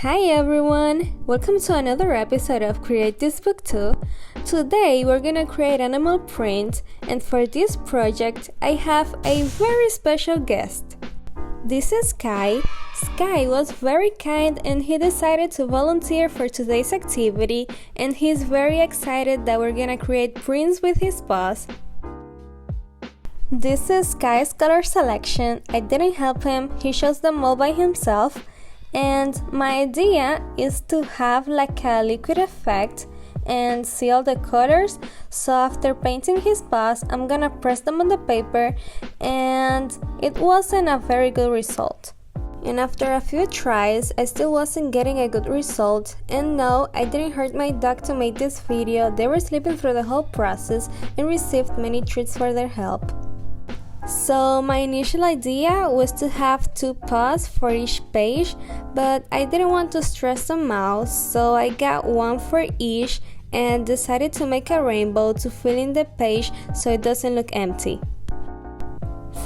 Hi everyone! Welcome to another episode of Create This Book Too. Today we're gonna create animal print, and for this project I have a very special guest. This is Sky. Sky was very kind and he decided to volunteer for today's activity, and he's very excited that we're gonna create prints with his paws. This is Sky's color selection. I didn't help him, he chose them all by himself. And my idea is to have like a liquid effect and seal the colors. So after painting his paws, I'm gonna press them on the paper, and it wasn't a very good result. And after a few tries, I still wasn't getting a good result. And no, I didn't hurt my dog to make this video. They were sleeping through the whole process and received many treats for their help. So my initial idea was to have 2 paws for each page, but I didn't want to stress them out, so I got 1 for each and decided to make a rainbow to fill in the page so it doesn't look empty.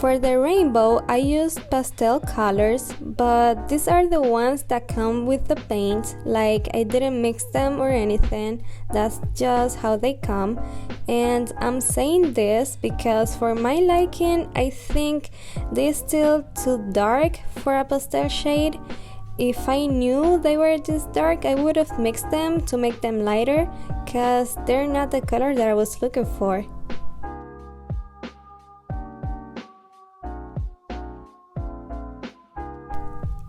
For the rainbow, I used pastel colors, but these are the ones that come with the paint. Like, I didn't mix them or anything, that's just how they come. And I'm saying this because for my liking, I think they're still too dark for a pastel shade. If I knew they were this dark, I would have mixed them to make them lighter, cause they're not the color that I was looking for.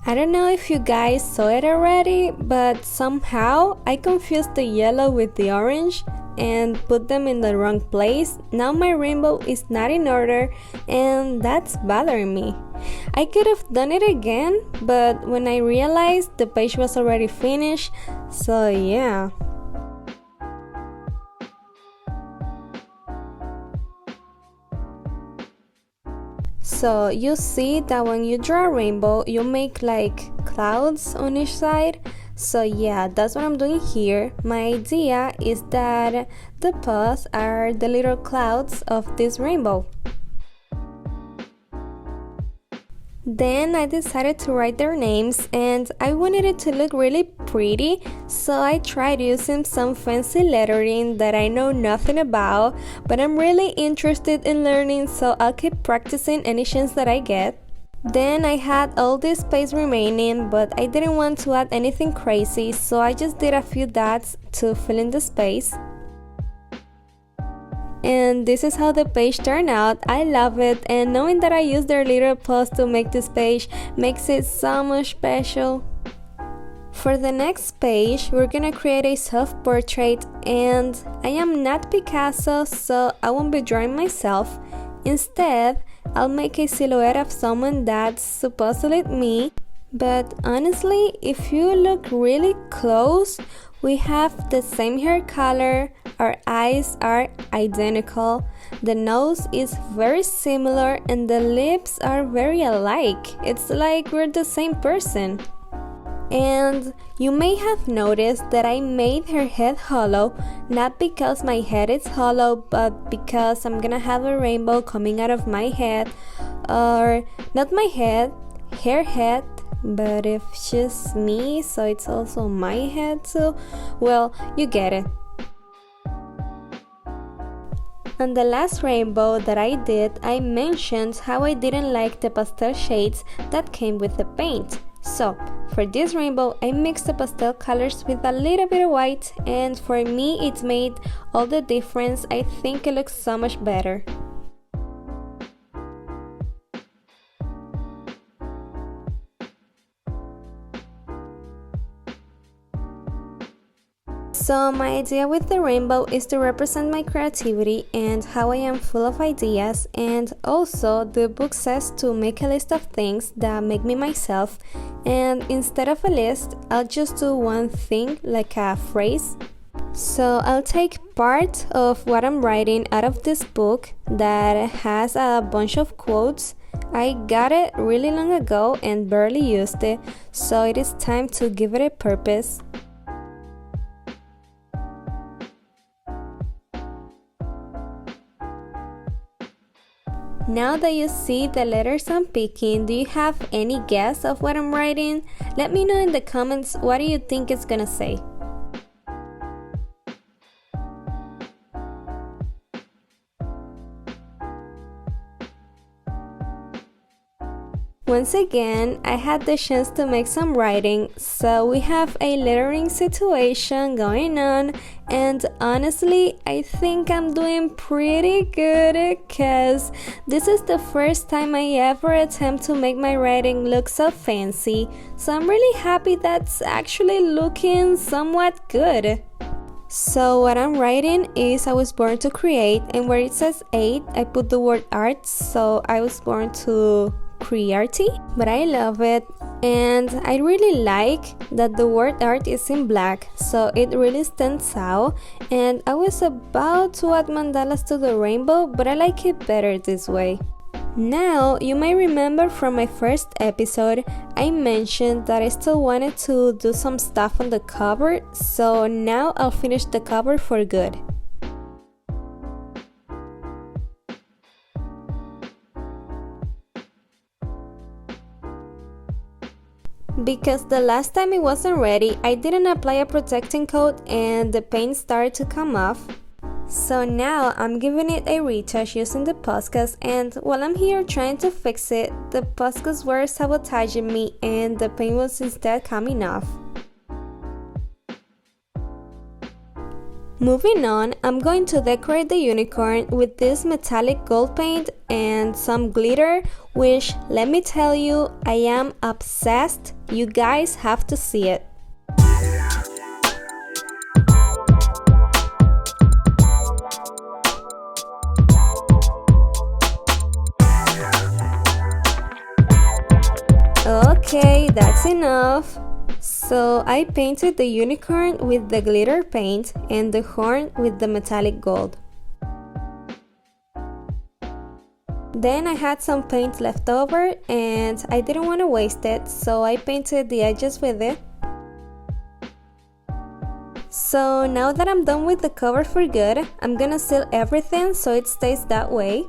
I don't know if you guys saw it already, but somehow I confused the yellow with the orange and put them in the wrong place. Now my rainbow is not in order, and that's bothering me. I could have done it again, but when I realized the page was already finished, so yeah. So you see that when you draw a rainbow, you make like clouds on each side. So yeah, that's what I'm doing here. My idea is that the paws are the little clouds of this rainbow. Then I decided to write their names, and I wanted it to look really pretty, so I tried using some fancy lettering that I know nothing about, but I'm really interested in learning, so I'll keep practicing any chance that I get. Then I had all this space remaining, but I didn't want to add anything crazy, so I just did a few dots to fill in the space. And this is how the page turned out. I love it, and knowing that I used their little paws to make this page makes it so much special. For the next page, we're gonna create a self-portrait, and I am not Picasso, so I won't be drawing myself. Instead, I'll make a silhouette of someone that's supposedly me. But honestly, if you look really close, we have the same hair color, our eyes are identical, the nose is very similar, and the lips are very alike. It's like we're the same person. And you may have noticed that I made her head hollow, not because my head is hollow, but because I'm gonna have a rainbow coming out of my head, or not my head, her head. But if she's me, so it's also my head too. Well, you get it. On the last rainbow that I did, I mentioned how I didn't like the pastel shades that came with the paint. So, for this rainbow, I mixed the pastel colors with a little bit of white, and for me it made all the difference. I think it looks so much better. So my idea with the rainbow is to represent my creativity and how I am full of ideas, and also the book says to make a list of things that make me myself, and instead of a list, I'll just do one thing, like a phrase. So I'll take part of what I'm writing out of this book that has a bunch of quotes. I got it really long ago and barely used it, so it is time to give it a purpose. Now that you see the letters I'm picking, do you have any guess of what I'm writing? Let me know in the comments what do you think it's gonna say. Once again, I had the chance to make some writing, so we have a lettering situation going on, and honestly, I think I'm doing pretty good because this is the first time I ever attempt to make my writing look so fancy, so I'm really happy that's actually looking somewhat good. So what I'm writing is I was born to create, and where it says 8, I put the word art, so I was born to crearty, but I love it, and I really like that the word art is in black, so it really stands out. And I was about to add mandalas to the rainbow, but I like it better this way. Now, you might remember from my first episode, I mentioned that I still wanted to do some stuff on the cover, so now I'll finish the cover for good. Because the last time it wasn't ready, I didn't apply a protecting coat and the paint started to come off. So now I'm giving it a retouch using the Poscas, and while I'm here trying to fix it, the Poscas were sabotaging me and the paint was instead coming off. Moving on, I'm going to decorate the unicorn with this metallic gold paint and some glitter, which, let me tell you, I am obsessed. You guys have to see it. Okay, that's enough. So I painted the unicorn with the glitter paint and the horn with the metallic gold. Then I had some paint left over and I didn't want to waste it, so I painted the edges with it. So now that I'm done with the cover for good, I'm gonna seal everything so it stays that way.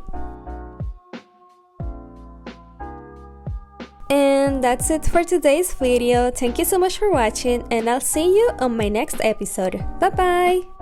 And that's it for today's video. Thank you so much for watching, and I'll see you on my next episode. Bye bye!